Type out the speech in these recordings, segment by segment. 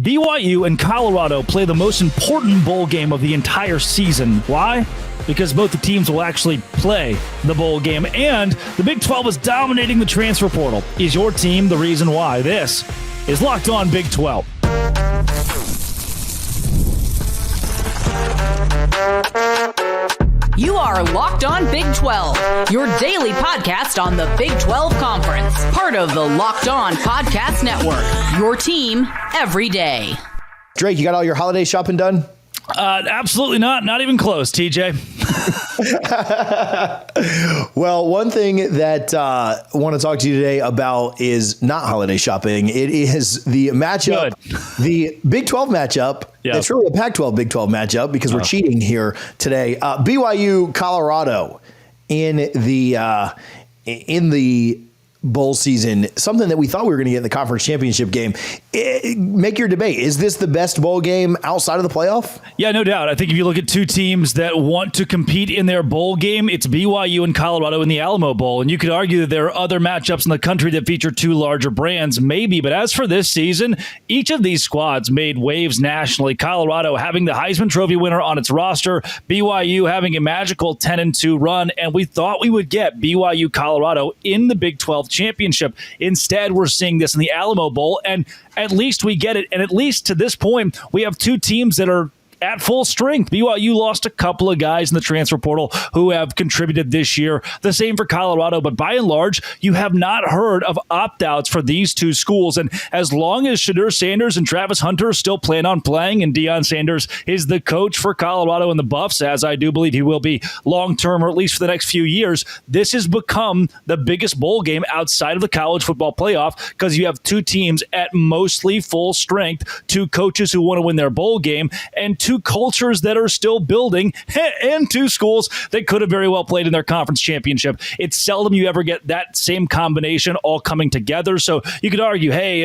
BYU and Colorado play the most important bowl game of the entire season. Why? Because both the teams will actually play the bowl game, and the Big 12 is dominating the transfer portal. Is your team the reason why? This is Locked On Big 12. You are Locked On Big 12, your daily podcast on the Big 12 Conference. Part of the Locked On Podcast Network, your team every day. Drake, you got all your holiday shopping done? Absolutely not. Not even close, TJ. Well, one thing that I want to talk to you today about is not holiday shopping. It is the matchup, the Big 12 matchup. Yep. It's really a Pac-12 Big 12 matchup because we're cheating here today. BYU, Colorado in the bowl season, something that we thought we were going to get in the conference championship game. Make your debate. Is this the best bowl game outside of the playoff? Yeah, no doubt. I think if you look at two teams that want to compete in their bowl game, it's BYU and Colorado in the Alamo Bowl. And you could argue that there are other matchups in the country that feature two larger brands, maybe. But as for this season, each of these squads made waves nationally. Colorado having the Heisman Trophy winner on its roster, BYU having a magical 10-2 run, and we thought we would get BYU Colorado in the Big 12 championship. Instead, we're seeing this in the Alamo Bowl, and at least we get it. And at least to this point, we have two teams that are at full strength. BYU lost a couple of guys in the transfer portal who have contributed this year. The same for Colorado, but by and large, you have not heard of opt-outs for these two schools. And as long as Deion Sanders and Travis Hunter still plan on playing, and Deion Sanders is the coach for Colorado and the Buffs, as I do believe he will be long-term, or at least for the next few years, this has become the biggest bowl game outside of the college football playoff because you have two teams at mostly full strength, two coaches who want to win their bowl game, and two cultures that are still building, and two schools that could have very well played in their conference championship. It's seldom you ever get that same combination all coming together. So you could argue, hey,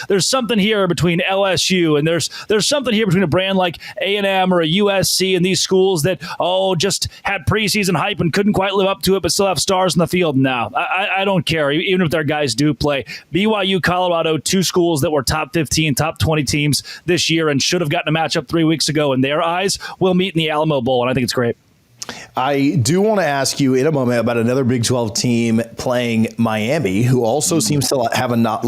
there's something here between LSU, and there's something here between a brand like A&M or a USC and these schools that, just had preseason hype and couldn't quite live up to it, but still have stars in the field now. I don't care, even if their guys do play. BYU, Colorado, two schools that were top 15, top 20 teams this year and should have gotten a matchup 3 weeks ago in their eyes, will meet in the Alamo Bowl, and I think it's great. I do want to ask you in a moment about another Big 12 team playing Miami, who also seems to have not a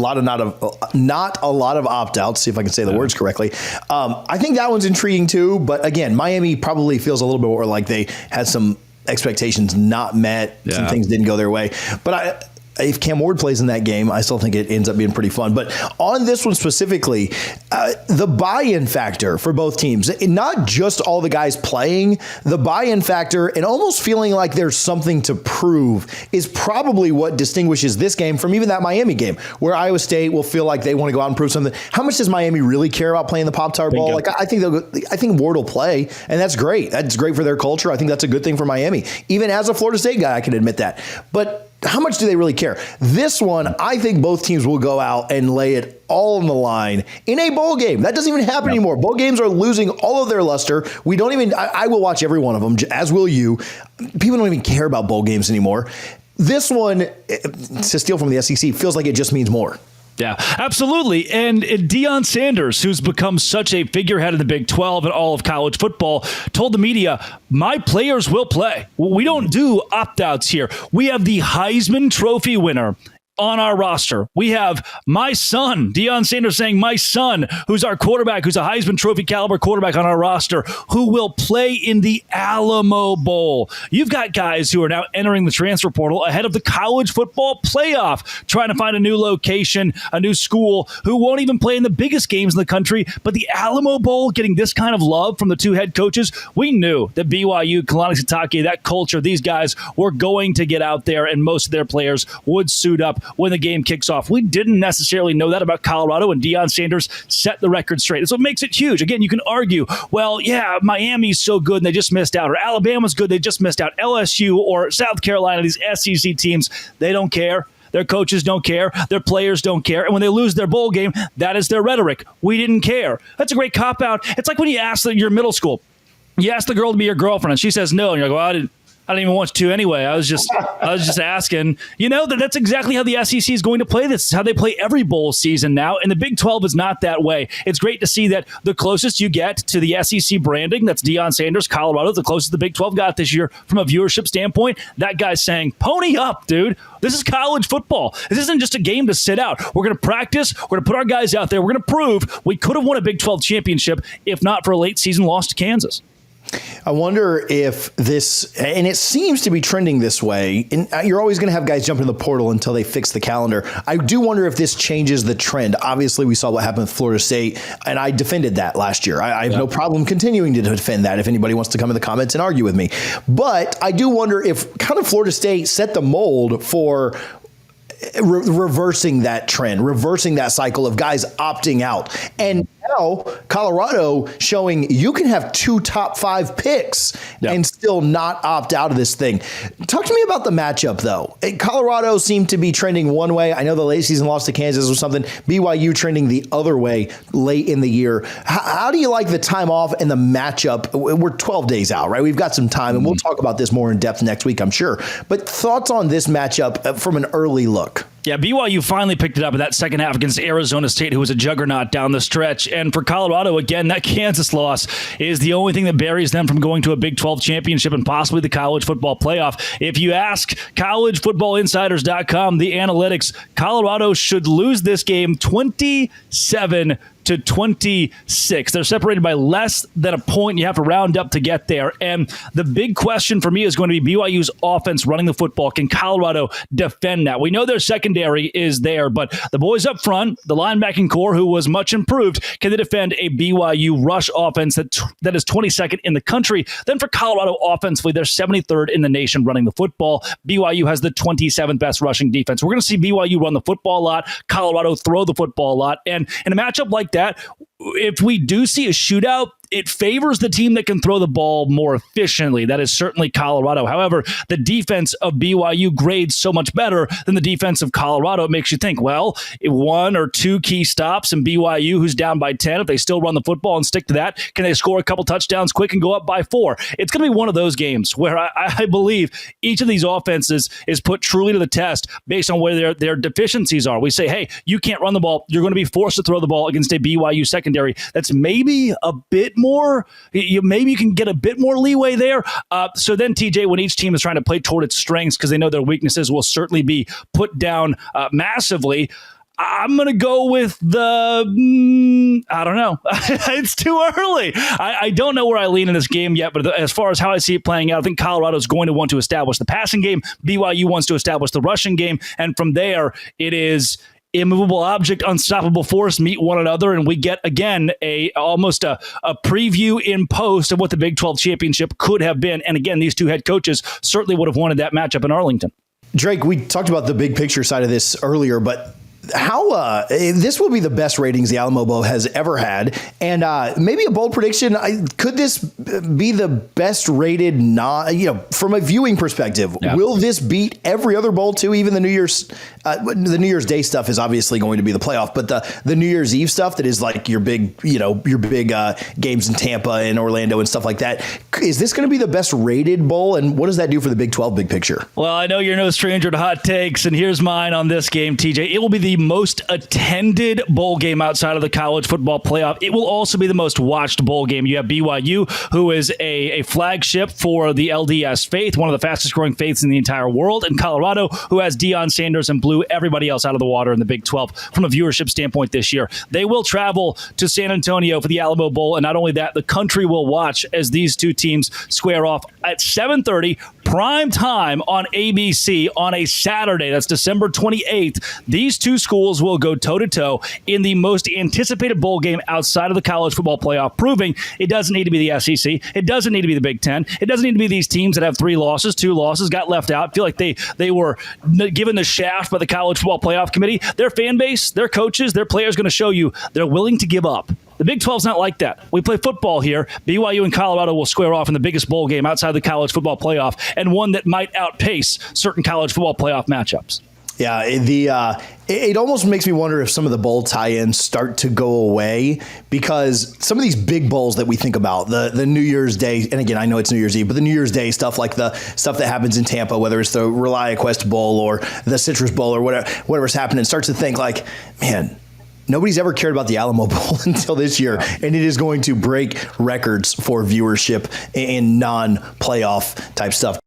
lot of opt-outs, see if I can say the words correctly. I think that one's intriguing too, but again, Miami probably feels a little bit more like they had some expectations not met, some things didn't go their way. But if Cam Ward plays in that game, I still think it ends up being pretty fun. But on this one specifically, the buy-in factor for both teams, not just all the guys playing, the buy-in factor and almost feeling like there's something to prove is probably what distinguishes this game from even that Miami game, where Iowa State will feel like they want to go out and prove something. How much does Miami really care about playing the Pop-Tart Bowl? Like, I think Ward will play, and that's great. That's great for their culture. I think that's a good thing for Miami. Even as a Florida State guy, I can admit that. But how much do they really care? This one, I think both teams will go out and lay it all on the line in a bowl game. That doesn't even happen anymore. Bowl games are losing all of their luster. We don't even, I will watch every one of them, as will you. People don't even care about bowl games anymore. This one, to steal from the SEC, feels like it just means more. Yeah, absolutely. And Deion Sanders, who's become such a figurehead in the Big 12 and all of college football, told the media, my players will play. We don't do opt-outs here. We have the Heisman Trophy winner on our roster. We have my son, Deion Sanders, saying my son, who's our quarterback, who's a Heisman Trophy caliber quarterback on our roster, who will play in the Alamo Bowl. You've got guys who are now entering the transfer portal ahead of the college football playoff, trying to find a new location, a new school, who won't even play in the biggest games in the country. But the Alamo Bowl getting this kind of love from the two head coaches, we knew that BYU, Kalani Sitake, that culture, these guys were going to get out there and most of their players would suit up when the game kicks off. We didn't necessarily know that about Colorado, and Deion Sanders set the record straight. That's what makes it huge. Again, you can argue, well, yeah, Miami's so good and they just missed out, or Alabama's good, they just missed out. LSU or South Carolina, these SEC teams, they don't care. Their coaches don't care. Their players don't care. And when they lose their bowl game, that is their rhetoric. We didn't care. That's a great cop-out. It's like when you ask your middle school, you ask the girl to be your girlfriend, and she says no, and you're like, well, I don't even want to anyway. I was just asking. That's exactly how the SEC is going to play this. It's how they play every bowl season now, and the Big 12 is not that way. It's great to see that the closest you get to the SEC branding, that's Deion Sanders, Colorado, the closest the Big 12 got this year from a viewership standpoint. That guy's saying, pony up, dude. This is college football. This isn't just a game to sit out. We're going to practice. We're going to put our guys out there. We're going to prove we could have won a Big 12 championship if not for a late season loss to Kansas. I wonder if this, and it seems to be trending this way, and you're always going to have guys jump in the portal until they fix the calendar. I do wonder if this changes the trend. Obviously, we saw what happened with Florida State, and I defended that last year. I have no problem continuing to defend that if anybody wants to come in the comments and argue with me. But I do wonder if kind of Florida State set the mold for reversing that trend, reversing that cycle of guys opting out. And now Colorado showing you can have 2 top 5 picks and still not opt out of this thing. Talk to me about the matchup, though. Colorado seemed to be trending one way. I know the late season loss to Kansas was something. BYU trending the other way late in the year. How do you like the time off and the matchup? We're 12 days out, right? We've got some time, and we'll talk about this more in depth next week, I'm sure. But thoughts on this matchup from an early look? Yeah, BYU finally picked it up in that second half against Arizona State, who was a juggernaut down the stretch. And for Colorado, again, that Kansas loss is the only thing that buries them from going to a Big 12 championship and possibly the college football playoff. If you ask collegefootballinsiders.com, the analytics, Colorado should lose this game 27-26. They're separated by less than a point. You have to round up to get there. And the big question for me is going to be BYU's offense running the football. Can Colorado defend that? We know their secondary is there, but the boys up front, the linebacking core, who was much improved, can they defend a BYU rush offense that is 22nd in the country? Then for Colorado offensively, they're 73rd in the nation running the football. BYU has the 27th best rushing defense. We're going to see BYU run the football a lot, Colorado throw the football a lot. And in a matchup like that, if we do see a shootout, it favors the team that can throw the ball more efficiently. That is certainly Colorado. However, the defense of BYU grades so much better than the defense of Colorado. It makes you think, well, 1 or 2 key stops in BYU, who's down by 10, if they still run the football and stick to that, can they score a couple touchdowns quick and go up by 4? It's going to be one of those games where I believe each of these offenses is put truly to the test based on where their deficiencies are. We say, hey, you can't run the ball. You're going to be forced to throw the ball against a BYU secondary that's maybe a bit more, maybe you can get a bit more leeway there. So then, TJ, when each team is trying to play toward its strengths because they know their weaknesses will certainly be put down massively, I'm going to go with I don't know. It's too early. I don't know where I lean in this game yet, but as far as how I see it playing out, I think Colorado is going to want to establish the passing game. BYU wants to establish the rushing game. And from there, it is immovable object, unstoppable force meet one another, and we get again almost a preview in post of what the Big 12 championship could have been. And again, these two head coaches certainly would have wanted that matchup in Arlington. Drake, we talked about the big picture side of this earlier, but how this will be the best ratings the Alamo Bowl has ever had, and maybe a bold prediction: could this be the best rated? From a viewing perspective, will this beat every other bowl too? Even the New Year's Day stuff is obviously going to be the playoff, but the New Year's Eve stuff that is like your big games in Tampa and Orlando and stuff like that. Is this going to be the best rated bowl, and what does that do for the Big 12 big picture? Well, I know you're no stranger to hot takes, and here's mine on this game, TJ. It will be the most attended bowl game outside of the college football playoff. It will also be the most watched bowl game. You have BYU, who is a flagship for the LDS faith, one of the fastest growing faiths in the entire world, and Colorado, who has Deion Sanders and blew everybody else out of the water in the Big 12 from a viewership standpoint this year. They will travel to San Antonio for the Alamo Bowl, and not only that, the country will watch as these two teams square off at 7:30 prime time on ABC on a Saturday. That's December 28th. These two schools will go toe-to-toe in the most anticipated bowl game outside of the college football playoff, proving it doesn't need to be the SEC. It doesn't need to be the Big Ten. It doesn't need to be these teams that have 3 losses, 2 losses, got left out. Feel like they were given the shaft by the college football playoff committee. Their fan base, their coaches, their players going to show you they're willing to give up. The Big 12's not like that. We play football here. BYU and Colorado will square off in the biggest bowl game outside the college football playoff, and one that might outpace certain college football playoff matchups. Yeah, it almost makes me wonder if some of the bowl tie-ins start to go away, because some of these big bowls that we think about, the New Year's Day, and again, I know it's New Year's Eve, but the New Year's Day stuff, like the stuff that happens in Tampa, whether it's the ReliaQuest Bowl or the Citrus Bowl or whatever's happening, starts to think like, man, nobody's ever cared about the Alamo Bowl until this year, and it is going to break records for viewership in non-playoff type stuff.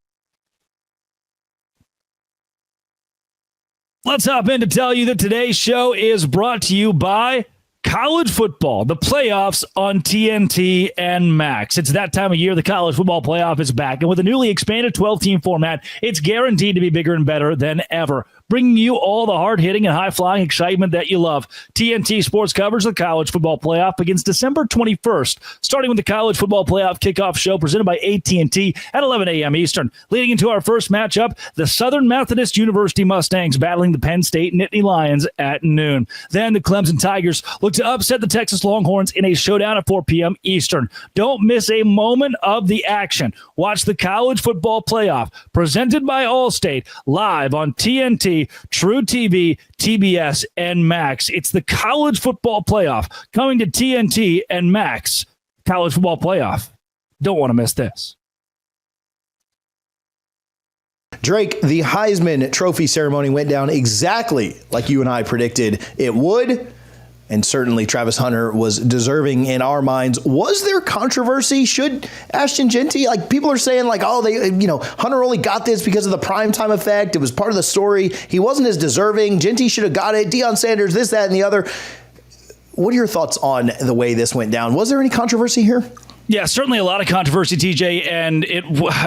Let's hop in to tell you that today's show is brought to you by college football, the playoffs on TNT and Max. It's that time of year. The college football playoff is back, and with a newly expanded 12-team format, it's guaranteed to be bigger and better than ever, bringing you all the hard-hitting and high-flying excitement that you love. TNT Sports coverage of the college football playoff begins December 21st, starting with the college football playoff kickoff show presented by AT&T at 11 a.m. Eastern. Leading into our first matchup, the Southern Methodist University Mustangs battling the Penn State Nittany Lions at noon. Then the Clemson Tigers look to upset the Texas Longhorns in a showdown at 4 p.m. Eastern. Don't miss a moment of the action. Watch the college football playoff presented by Allstate live on TNT, True TV, TBS, and Max. It's the college football playoff coming to TNT and Max. College football playoff. Don't want to miss this. Drake, the Heisman Trophy ceremony went down exactly like you and I predicted it would. And certainly Travis Hunter was deserving in our minds. Was there controversy? Should Ashton Jeanty, like people are saying like, oh, Hunter only got this because of the primetime effect. It was part of the story. He wasn't as deserving. Jeanty should have got it. Deion Sanders, this, that, and the other. What are your thoughts on the way this went down? Was there any controversy here? Yeah, certainly a lot of controversy, TJ, and it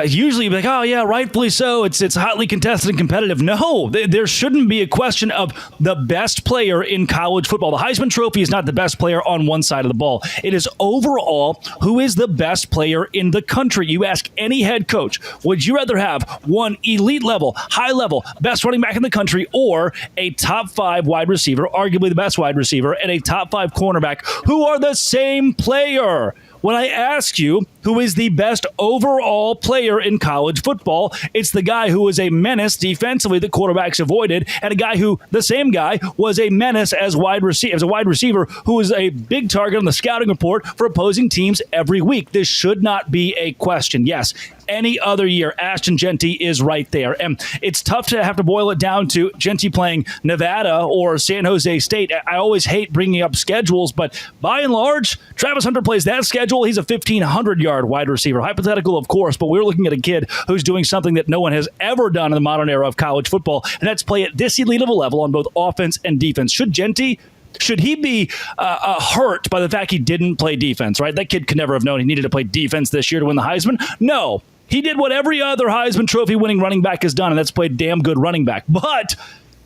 usually be like, oh yeah, rightfully so. It's hotly contested and competitive. No, there shouldn't be a question of the best player in college football. The Heisman Trophy is not the best player on one side of the ball. It is overall who is the best player in the country. You ask any head coach, would you rather have one elite level, high level, best running back in the country, or a top 5 wide receiver, arguably the best wide receiver, and a top 5 cornerback who are the same player? When I ask you who is the best overall player in college football, it's the guy who was a menace defensively that quarterbacks avoided, and a guy who, the same guy, was a menace as a wide receiver who was a big target on the scouting report for opposing teams every week. This should not be a question. Yes, any other year, Ashton Jeanty is right there. And it's tough to have to boil it down to Jeanty playing Nevada or San Jose State. I always hate bringing up schedules, but by and large, Travis Hunter plays that schedule. He's a 1,500-yard wide receiver. Hypothetical, of course, but we're looking at a kid who's doing something that no one has ever done in the modern era of college football, and that's play at this elite of a level on both offense and defense. Should he be hurt by the fact he didn't play defense, right? That kid could never have known he needed to play defense this year to win the Heisman. No. He did what every other Heisman Trophy winning running back has done, and that's played damn good running back. But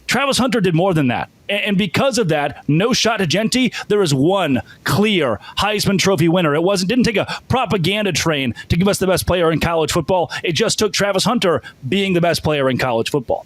Travis Hunter did more than that. And because of that, no shot to Jeanty. There is one clear Heisman Trophy winner. Didn't take a propaganda train to give us the best player in college football. It just took Travis Hunter being the best player in college football.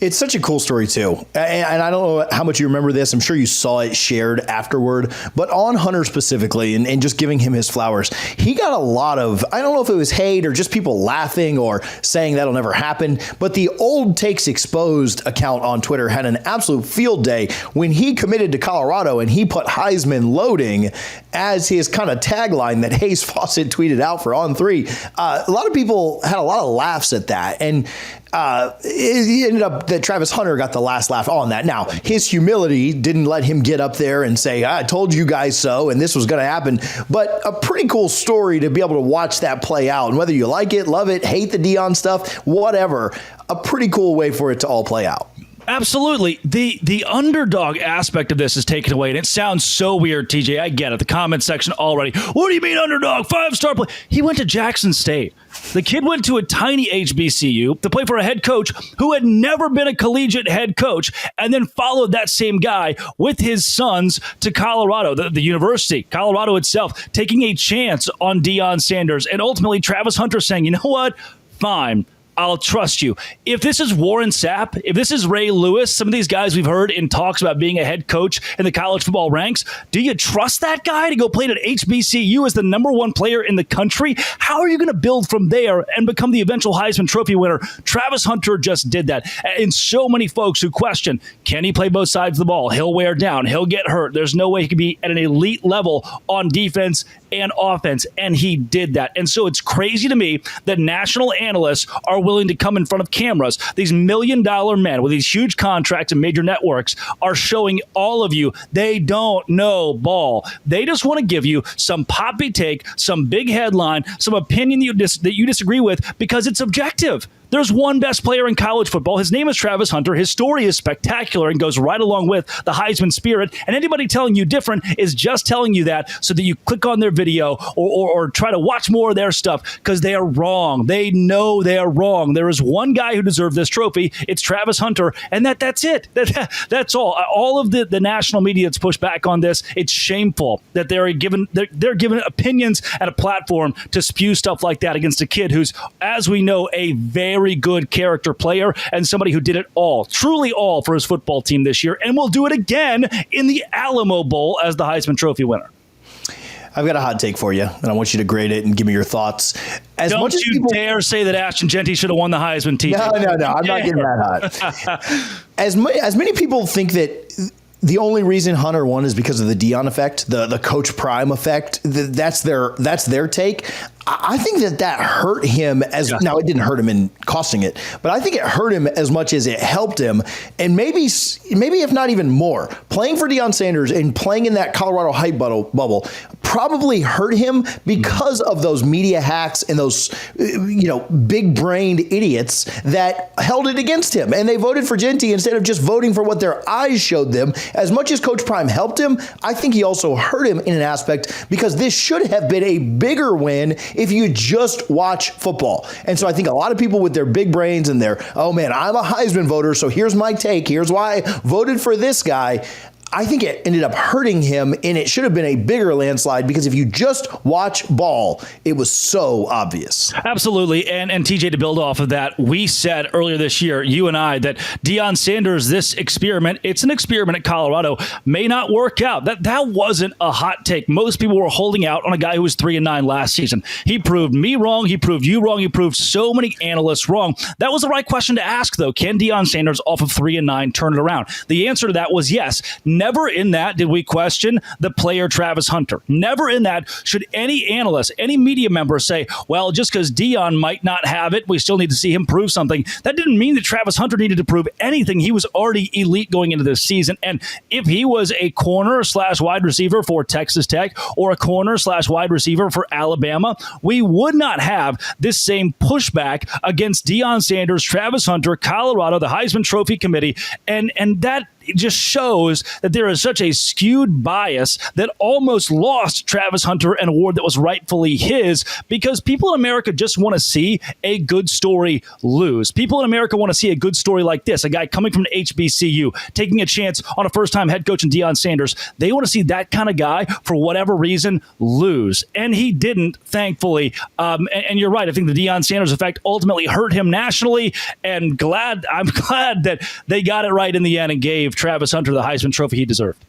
It's such a cool story, too. And I don't know how much you remember this. I'm sure you saw it shared afterward. But on Hunter specifically, and just giving him his flowers, he got a lot of, I don't know if it was hate or just people laughing or saying that'll never happen. But the Old Takes Exposed account on Twitter had an absolute field day when he committed to Colorado and he put Heisman loading as his kind of tagline that Hayes Fawcett tweeted out for On 3. A lot of people had a lot of laughs at that. And it ended up that Travis Hunter got the last laugh on that. Now, his humility didn't let him get up there and say, I told you guys so, and this was going to happen. But a pretty cool story to be able to watch that play out. And whether you like it, love it, hate the Deion stuff, whatever, a pretty cool way for it to all play out. Absolutely. The underdog aspect of this is taken away, and it sounds so weird, TJ. I get it. The comment section already. What do you mean underdog? 5-star play. He went to Jackson State. The kid went to a tiny HBCU to play for a head coach who had never been a collegiate head coach, and then followed that same guy with his sons to Colorado, the university, Colorado itself, taking a chance on Deion Sanders, and ultimately Travis Hunter saying, you know what? Fine. I'll trust you. If this is Warren Sapp, if this is Ray Lewis, some of these guys we've heard in talks about being a head coach in the college football ranks, do you trust that guy to go play at HBCU as the number one player in the country? How are you going to build from there and become the eventual Heisman Trophy winner? Travis Hunter just did that. And so many folks who question, can he play both sides of the ball? He'll wear down. He'll get hurt. There's no way he could be at an elite level on defense and offense, and he did that. And so it's crazy to me that national analysts are willing to come in front of cameras. These $1 million men with these huge contracts and major networks are showing all of you they don't know ball. They just want to give you some poppy take, some big headline, some opinion that you disagree with because it's objective. There's one best player in college football. His name is Travis Hunter. His story is spectacular and goes right along with the Heisman spirit. And anybody telling you different is just telling you that so that you click on their video or try to watch more of their stuff because they are wrong. They know they are wrong. There is one guy who deserves this trophy. It's Travis Hunter. And that's it. That's all. All of the national media that's pushed back on this, it's shameful that they're given opinions and a platform to spew stuff like that against a kid who's, as we know, a very good character player and somebody who did it all, truly all for his football team this year and will do it again in the Alamo Bowl as the Heisman Trophy winner. I've got a hot take for you, and I want you to grade it and give me your thoughts. Don't you dare say that Ashton Genty should have won the Heisman, TJ. No. I'm not getting that hot. As many people think that the only reason Hunter won is because of the Deion effect, the Coach Prime effect. That's their take. I think that hurt him now it didn't hurt him in costing it, but I think it hurt him as much as it helped him. And maybe if not even more, playing for Deion Sanders and playing in that Colorado hype bubble probably hurt him because of those media hacks and those, big brained idiots that held it against him. And they voted for Genty instead of just voting for what their eyes showed them. As much as Coach Prime helped him, I think he also hurt him in an aspect because this should have been a bigger win if you just watch football. And so I think a lot of people with their big brains and their, oh man, I'm a Heisman voter, so here's my take. Here's why I voted for this guy. I think it ended up hurting him, and it should have been a bigger landslide because if you just watch ball, it was so obvious. Absolutely. And TJ, to build off of that, we said earlier this year, you and I, that Deion Sanders, this experiment, it's an experiment at Colorado, may not work out. That wasn't a hot take. Most people were holding out on a guy who was 3-9 last season. He proved me wrong. He proved you wrong. He proved so many analysts wrong. That was the right question to ask, though. Can Deion Sanders off of 3-9 turn it around? The answer to that was yes. Never in that did we question the player Travis Hunter. Never in that should any analyst, any media member say, well, just because Deion might not have it, we still need to see him prove something. That didn't mean that Travis Hunter needed to prove anything. He was already elite going into this season. And if he was a corner/wide receiver for Texas Tech or a corner/wide receiver for Alabama, we would not have this same pushback against Deion Sanders, Travis Hunter, Colorado, the Heisman Trophy Committee. And that just shows that there is such a skewed bias that almost lost Travis Hunter an award that was rightfully his because people in America just want to see a good story lose. People in America want to see a good story like this, a guy coming from an HBCU, taking a chance on a first-time head coach in Deion Sanders. They want to see that kind of guy, for whatever reason, lose. And he didn't, thankfully. And you're right. I think the Deion Sanders effect ultimately hurt him nationally, and I'm glad that they got it right in the end and gave Travis Hunter the Heisman Trophy he deserved.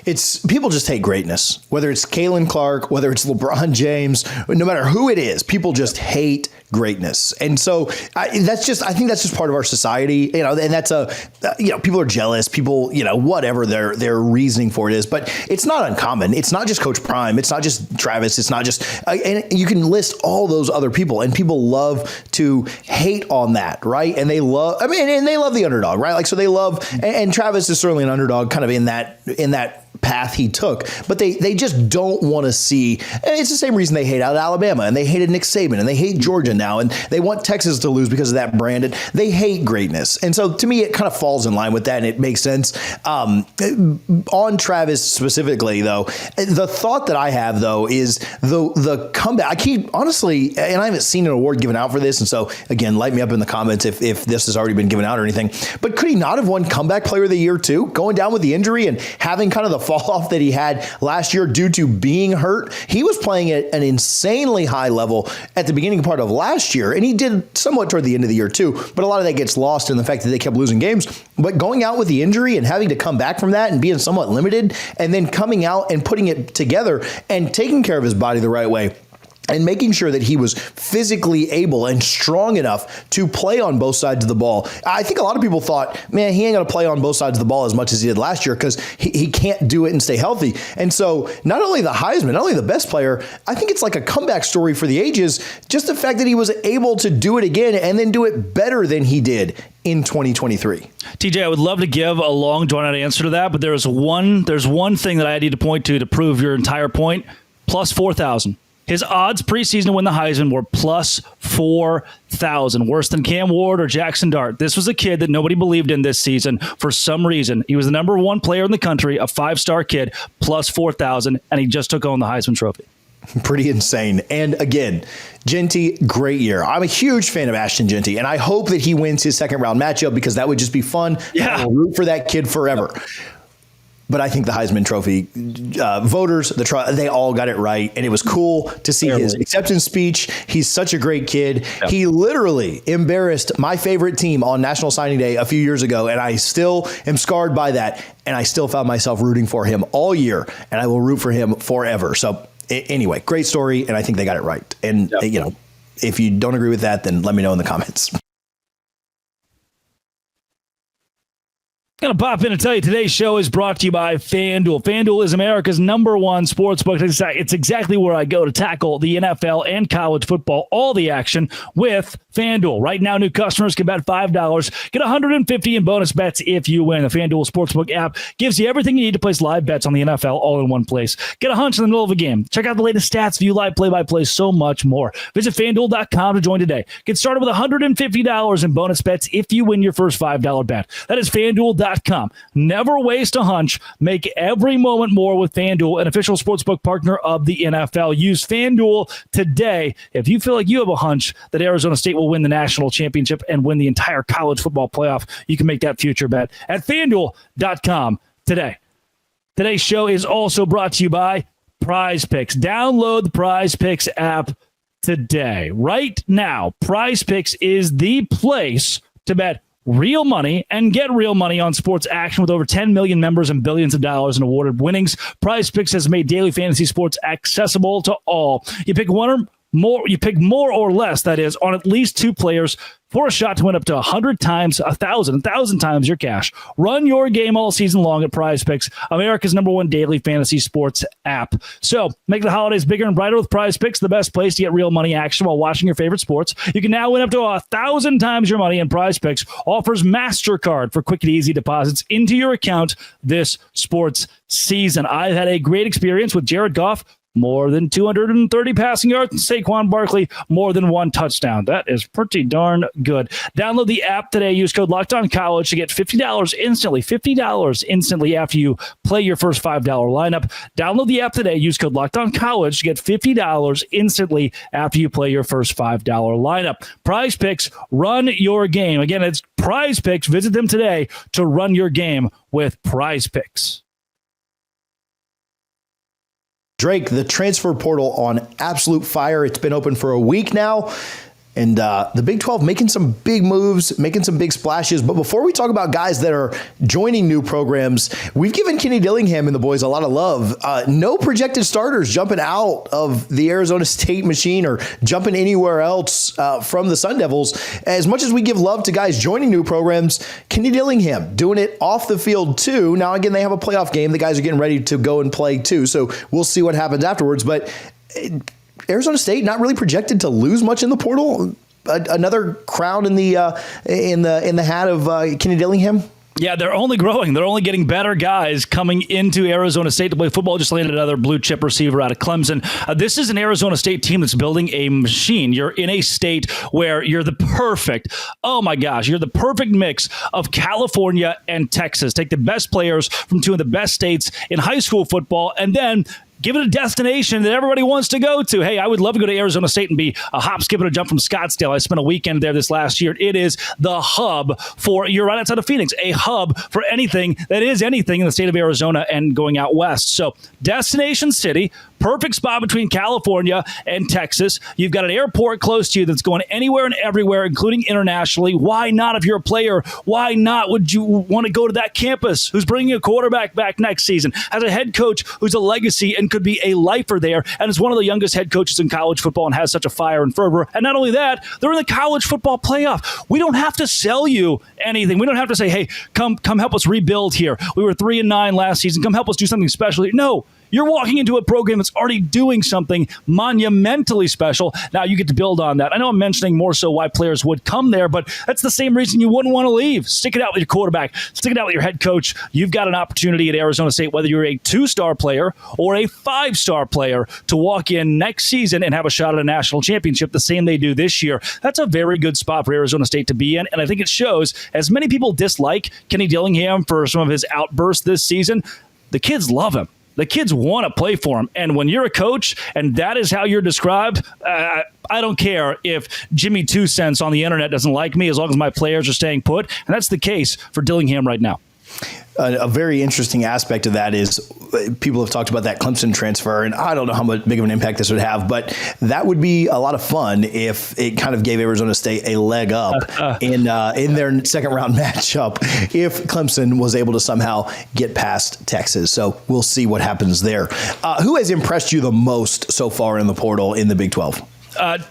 It's people just hate greatness, whether it's Kalen Clark, whether it's LeBron James, no matter who it is, people just hate greatness. And so I think that's just part of our society, and that's people are jealous, people, whatever their reasoning for it is, but it's not uncommon. It's not just Coach Prime. It's not just Travis. It's not just, and you can list all those other people, and people love to hate on that. Right. And they love the underdog, right? Like, so they love, and Travis is certainly an underdog kind of in that path he took, but they just don't want to see. It's the same reason they hate out Alabama, and they hated Nick Saban, and they hate Georgia now, and they want Texas to lose because of that brand. And they hate greatness. And so to me, it kind of falls in line with that, and it makes sense. On Travis specifically, though, the thought that I have, though, is the comeback. I keep, honestly, and I haven't seen an award given out for this, and so, again, light me up in the comments if this has already been given out or anything, but could he not have won Comeback Player of the Year, too? Going down with the injury and having kind of the fall off that he had last year due to being hurt. He was playing at an insanely high level at the beginning part of last year, and he did somewhat toward the end of the year too, but a lot of that gets lost in the fact that they kept losing games. But going out with the injury and having to come back from that and being somewhat limited, and then coming out and putting it together and taking care of his body the right way, and making sure that he was physically able and strong enough to play on both sides of the ball. I think a lot of people thought, man, he ain't going to play on both sides of the ball as much as he did last year because he can't do it and stay healthy. And so not only the Heisman, not only the best player, I think it's like a comeback story for the ages, just the fact that he was able to do it again and then do it better than he did in 2023. TJ, I would love to give a long, drawn-out answer to that, but there's one thing that I need to point to prove your entire point, plus 4,000. His odds preseason to win the Heisman were plus 4,000, worse than Cam Ward or Jackson Dart. This was a kid that nobody believed in this season for some reason. He was the number one player in the country, a 5-star kid, plus 4,000, and he just took home the Heisman Trophy. Pretty insane. And again, Jeanty, great year. I'm a huge fan of Ashton Jeanty, and I hope that he wins his second round matchup because that would just be fun. Yeah. I'll root for that kid forever. But I think the Heisman Trophy voters, they all got it right. And it was cool to see his acceptance speech. He's such a great kid. Yep. He literally embarrassed my favorite team on National Signing Day a few years ago. And I still am scarred by that. And I still found myself rooting for him all year. And I will root for him forever. So anyway, great story. And I think they got it right. And, if you don't agree with that, then let me know in the comments. Going to pop in and tell you today's show is brought to you by FanDuel. FanDuel is America's #1 sportsbook. It's exactly where I go to tackle the NFL and college football, all the action with FanDuel. Right now, new customers can bet $5, get $150 in bonus bets if you win. The FanDuel Sportsbook app gives you everything you need to place live bets on the NFL all in one place. Get a hunch in the middle of a game. Check out the latest stats, view live play-by-play, so much more. Visit FanDuel.com to join today. Get started with $150 in bonus bets if you win your first $5 bet. That is FanDuel.com. Never waste a hunch. Make every moment more with FanDuel, an official sportsbook partner of the NFL. Use FanDuel today if you feel like you have a hunch that Arizona State will win the national championship and win the entire college football playoff. You can make that future bet at FanDuel.com today. Today's show is also brought to you by Prize Picks. Download the Prize Picks app today. Right now, Prize Picks is the place to bet real money and get real money on sports action. With over 10 million members and billions of dollars in awarded winnings, Prize Picks has made daily fantasy sports accessible to all. You pick more or less, that is, on at least two players for a shot to win up to 100 times, 1,000 times your cash. Run your game all season long at Prize Picks, America's #1 daily fantasy sports app. So make the holidays bigger and brighter with Prize Picks, the best place to get real money action while watching your favorite sports. You can now win up to 1,000 times your money, and Prize Picks offers MasterCard for quick and easy deposits into your account this sports season. I've had a great experience with Jared Goff. More than 230 passing yards, and Saquon Barkley, more than 1 touchdown. That is pretty darn good. Download the app today. Use code LOCKEDONCollege to get $50 instantly. $50 instantly after you play your first $5 lineup. Download the app today. Use code LOCKEDONCollege to get $50 instantly after you play your first $5 lineup. Prize Picks, run your game. Again, it's Prize Picks. Visit them today to run your game with Prize Picks. Drake, the transfer portal on absolute fire. It's been open for a week now. And the Big 12 making some big moves, making some big splashes. But before we talk about guys that are joining new programs, we've given Kenny Dillingham and the boys a lot of love. No projected starters jumping out of the Arizona State machine or jumping anywhere else from the Sun Devils. As much as we give love to guys joining new programs, Kenny Dillingham doing it off the field too. Now, again, they have a playoff game. The guys are getting ready to go and play too. So we'll see what happens afterwards. But Arizona State not really projected to lose much in the portal. Another crown in the hat of Kenny Dillingham. Yeah, they're only growing. They're only getting better guys coming into Arizona State to play football. Just landed another blue chip receiver out of Clemson. This is an Arizona State team that's building a machine. You're in a state where you're the perfect mix of California and Texas. Take the best players from two of the best states in high school football and then Give it a destination that everybody wants to go to. Hey, I would love to go to Arizona State and be a hop, skip, and a jump from Scottsdale. I spent a weekend there this last year. It is the hub for, you're right outside of Phoenix, a hub for anything that is anything in the state of Arizona and going out west. So destination city, perfect spot between California and Texas. You've got an airport close to you that's going anywhere and everywhere, including internationally. Why not, if you're a player, why not would you want to go to that campus who's bringing a quarterback back next season, has a head coach who's a legacy and could be a lifer there, and is one of the youngest head coaches in college football and has such a fire and fervor. And not only that, they're in the college football playoff. We don't have to sell you anything. We don't have to say, hey, come help us rebuild here. We were 3-9 last season. Come help us do something special. No. You're walking into a program that's already doing something monumentally special. Now you get to build on that. I know I'm mentioning more so why players would come there, but that's the same reason you wouldn't want to leave. Stick it out with your quarterback. Stick it out with your head coach. You've got an opportunity at Arizona State, whether you're a 2-star player or a 5-star player, to walk in next season and have a shot at a national championship, the same they do this year. That's a very good spot for Arizona State to be in, and I think it shows. As many people dislike Kenny Dillingham for some of his outbursts this season, the kids love him. The kids want to play for him. And when you're a coach and that is how you're described, I don't care if Jimmy 2 Cents on the internet doesn't like me as long as my players are staying put. And that's the case for Dillingham right now. A very interesting aspect of that is people have talked about that Clemson transfer, and I don't know how big of an impact this would have, but that would be a lot of fun if it kind of gave Arizona State a leg up in their second round matchup if Clemson was able to somehow get past Texas. So we'll see what happens there. Who has impressed you the most so far in the portal in the Big 12?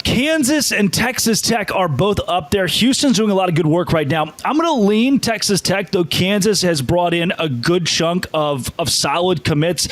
Kansas and Texas Tech are both up there. Houston's doing a lot of good work right now. I'm going to lean Texas Tech, though Kansas has brought in a good chunk of solid commits.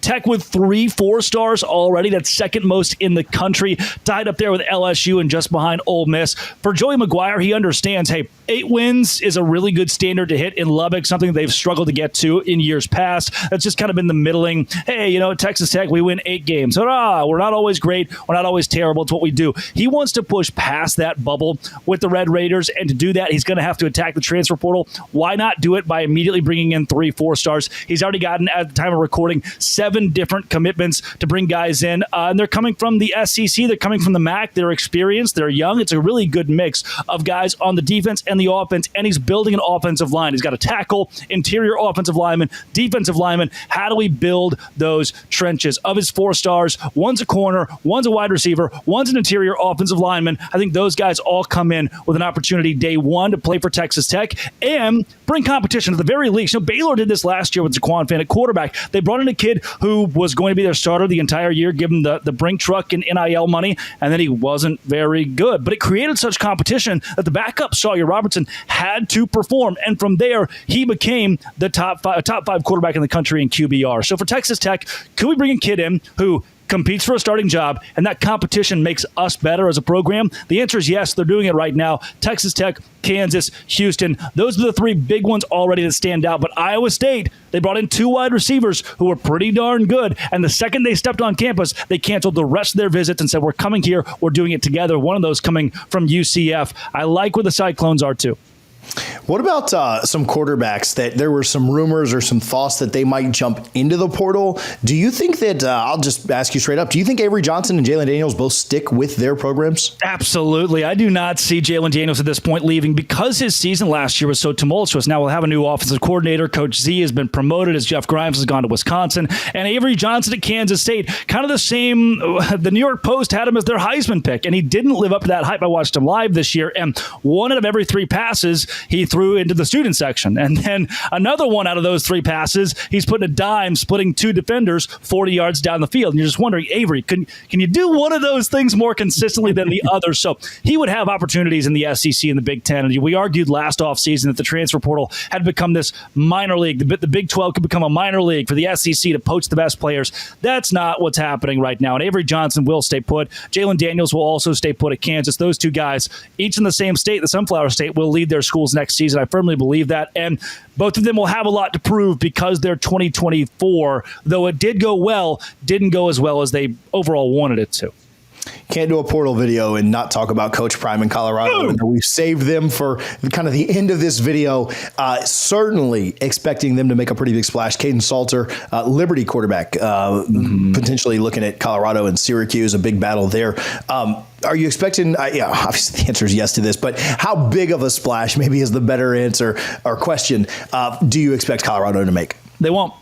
Tech with 3 4-stars already. That's second most in the country. Tied up there with LSU and just behind Ole Miss. For Joey McGuire, he understands, hey, 8 wins is a really good standard to hit in Lubbock, something they've struggled to get to in years past. That's just kind of been the middling. Hey, Texas Tech, we win 8 games. Hurrah! We're not always great. We're not always terrible. It's what we do. He wants to push past that bubble with the Red Raiders, and to do that, he's going to have to attack the transfer portal. Why not do it by immediately bringing in 3 4-stars? He's already gotten, at the time of recording, 7 different commitments to bring guys in, and they're coming from the SEC. They're coming from the MAC. They're experienced. They're young. It's a really good mix of guys on the defense and the offense, and he's building an offensive line. He's got a tackle, interior offensive lineman, defensive lineman. How do we build those trenches? Of his 4 stars, one's a corner, one's a wide receiver, one's an interior offensive lineman. I think those guys all come in with an opportunity day one to play for Texas Tech and bring competition at the very least. Baylor did this last year with Zaquan Finn at quarterback. They brought in a kid who was going to be their starter the entire year, given the Brink truck and NIL money, and then he wasn't very good. But it created such competition that the backup, Sawyer Robertson, had to perform. And from there, he became the top 5 quarterback in the country in QBR. So for Texas Tech, could we bring a kid in who competes for a starting job, and that competition makes us better as a program? The answer is yes. They're doing it right now. Texas Tech, Kansas, Houston, those are the 3 big ones already that stand out. But Iowa State, they brought in 2 wide receivers who were pretty darn good, and the second they stepped on campus, they canceled the rest of their visits and said, we're coming here, we're doing it together. One of those coming from UCF. I like where the Cyclones are too. What about some quarterbacks that there were some rumors or some thoughts that they might jump into the portal? Do you think that, I'll just ask you straight up, do you think Avery Johnson and Jalen Daniels both stick with their programs? Absolutely. I do not see Jalen Daniels at this point leaving because his season last year was so tumultuous. Now we'll have a new offensive coordinator. Coach Z has been promoted as Jeff Grimes has gone to Wisconsin. And Avery Johnson at Kansas State, kind of the same. The New York Post had him as their Heisman pick, and he didn't live up to that hype. I watched him live this year, and 1 out of every 3 passes he threw into the student section. And then another 1 out of those 3 passes, he's putting a dime, splitting 2 defenders 40 yards down the field. And you're just wondering, Avery, can you do one of those things more consistently than the other? So he would have opportunities in the SEC and the Big Ten. And we argued last offseason that the transfer portal had become this minor league. The Big 12 could become a minor league for the SEC to poach the best players. That's not what's happening right now. And Avery Johnson will stay put. Jalen Daniels will also stay put at Kansas. Those 2 guys, each in the same state, the Sunflower State, will lead their schools next season. I firmly believe that. And both of them will have a lot to prove because they're 2024, though it did go well, didn't go as well as they overall wanted it to. Can't do a portal video and not talk about Coach Prime in Colorado. And we've saved them for kind of the end of this video. Certainly expecting them to make a pretty big splash. Caden Salter, Liberty quarterback, potentially looking at Colorado and Syracuse, a big battle there. Are you expecting, obviously the answer is yes to this, but how big of a splash, maybe is the better answer or question, do you expect Colorado to make? They won't.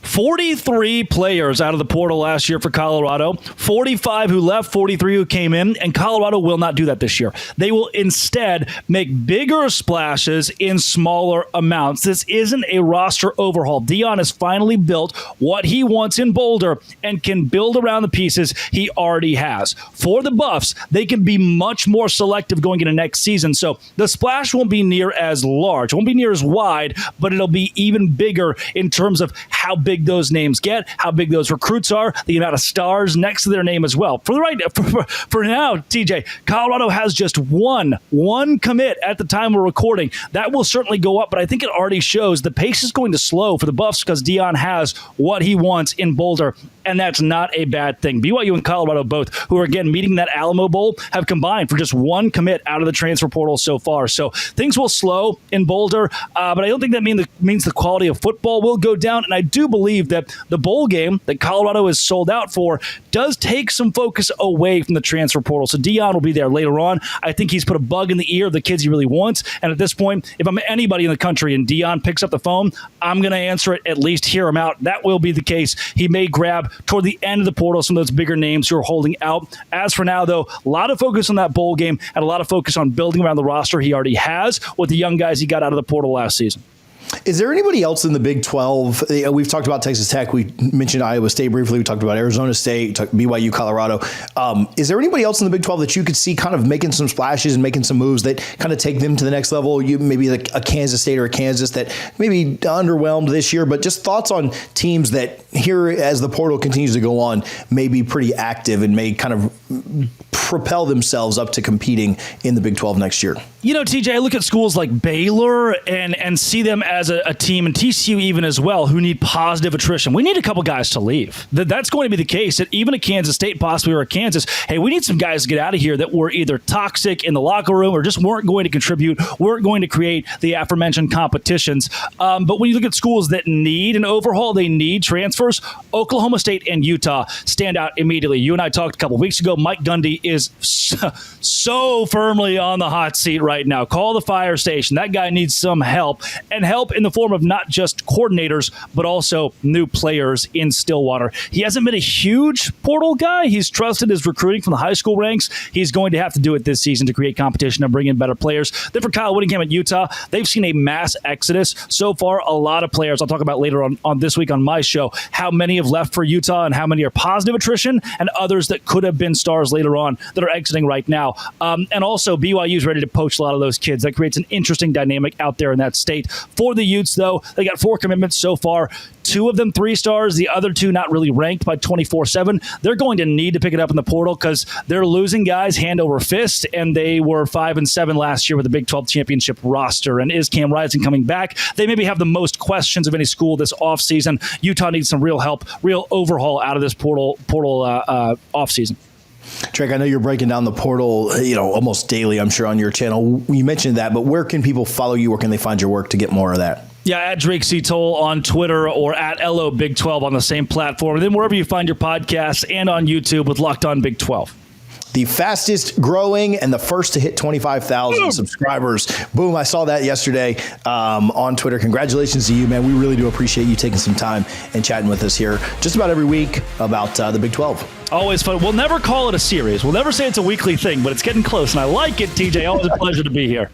43 players out of the portal last year for Colorado, 45 who left, 43 who came in, and Colorado will not do that this year. They will instead make bigger splashes in smaller amounts. This isn't a roster overhaul. Deion has finally built what he wants in Boulder and can build around the pieces he already has. For the Buffs, they can be much more selective going into next season, so the splash won't be near as large, won't be near as wide, but it'll be even bigger in terms of how big those names get, how big those recruits are, the amount of stars next to their name as well. For now, TJ, Colorado has just one commit at the time we're recording. That will certainly go up, but I think it already shows the pace is going to slow for the Buffs because Deion has what he wants in Boulder, and that's not a bad thing. BYU and Colorado both, who are again meeting that Alamo Bowl, have combined for just one commit out of the transfer portal so far. So things will slow in Boulder, but I don't think that means the quality of football will go down, and I do believe that the bowl game that Colorado is sold out for does take some focus away from the transfer portal. So Deion will be there later on. I think he's put a bug in the ear of the kids he really wants. And at this point, if I'm anybody in the country and Deion picks up the phone, I'm going to answer it, at least hear him out. That will be the case. He may grab toward the end of the portal some of those bigger names who are holding out. As for now, though, a lot of focus on that bowl game and a lot of focus on building around the roster he already has with the young guys he got out of the portal last season. Is there anybody else in the Big 12? We've talked about Texas Tech. We mentioned Iowa State briefly. We talked about Arizona State, BYU, Colorado. Is there anybody else in the Big 12 that you could see kind of making some splashes and making some moves that kind of take them to the next level? Maybe like a Kansas State or a Kansas that maybe underwhelmed this year, but just thoughts on teams that here as the portal continues to go on may be pretty active and may kind of propel themselves up to competing in the Big 12 next year. You know, TJ, I look at schools like Baylor and see them as a team, and TCU even as well, who need positive attrition. We need a couple guys to leave. That's going to be the case at even a Kansas State, possibly, or a Kansas. Hey, we need some guys to get out of here that were either toxic in the locker room or just weren't going to contribute, weren't going to create the aforementioned competitions. But when you look at schools that need an overhaul, they need transfers, Oklahoma State and Utah stand out immediately. You and I talked a couple weeks ago. Mike Gundy is so firmly on the hot seat right now. Call the fire station. That guy needs some help, and help in the form of not just coordinators, but also new players in Stillwater. He hasn't been a huge portal guy. He's trusted his recruiting from the high school ranks. He's going to have to do it this season to create competition and bring in better players. Then for Kyle Whittingham at Utah, they've seen a mass exodus. So far, a lot of players. I'll talk about later on this week on my show, how many have left for Utah and how many are positive attrition, and others that could have been stars later on that are exiting right now. And also, BYU is ready to poach a lot of those kids. That creates an interesting dynamic out there in that state. For the Utes, though, they got 4 commitments so far. 2 of them 3 stars, the other 2 not really ranked by 24/7. They're going to need to pick it up in the portal because they're losing guys hand over fist, and they were 5-7 last year with the Big 12 championship roster. And is Cam Rising coming back? They maybe have the most questions of any school this offseason. Utah needs some real help, real overhaul out of this portal offseason. Drake, I know you're breaking down the portal, almost daily, I'm sure, on your channel. You mentioned that, but where can people follow you? Where can they find your work to get more of that? Yeah, at Drake C. Toll on Twitter or at LO Big 12 on the same platform. And then wherever you find your podcasts and on YouTube with Locked On Big 12. The fastest growing and the first to hit 25,000 subscribers. Boom, I saw that yesterday on Twitter. Congratulations to you, man. We really do appreciate you taking some time and chatting with us here just about every week about the Big 12. Always fun. We'll never call it a series. We'll never say it's a weekly thing, but it's getting close, and I like it, TJ. Always a pleasure to be here.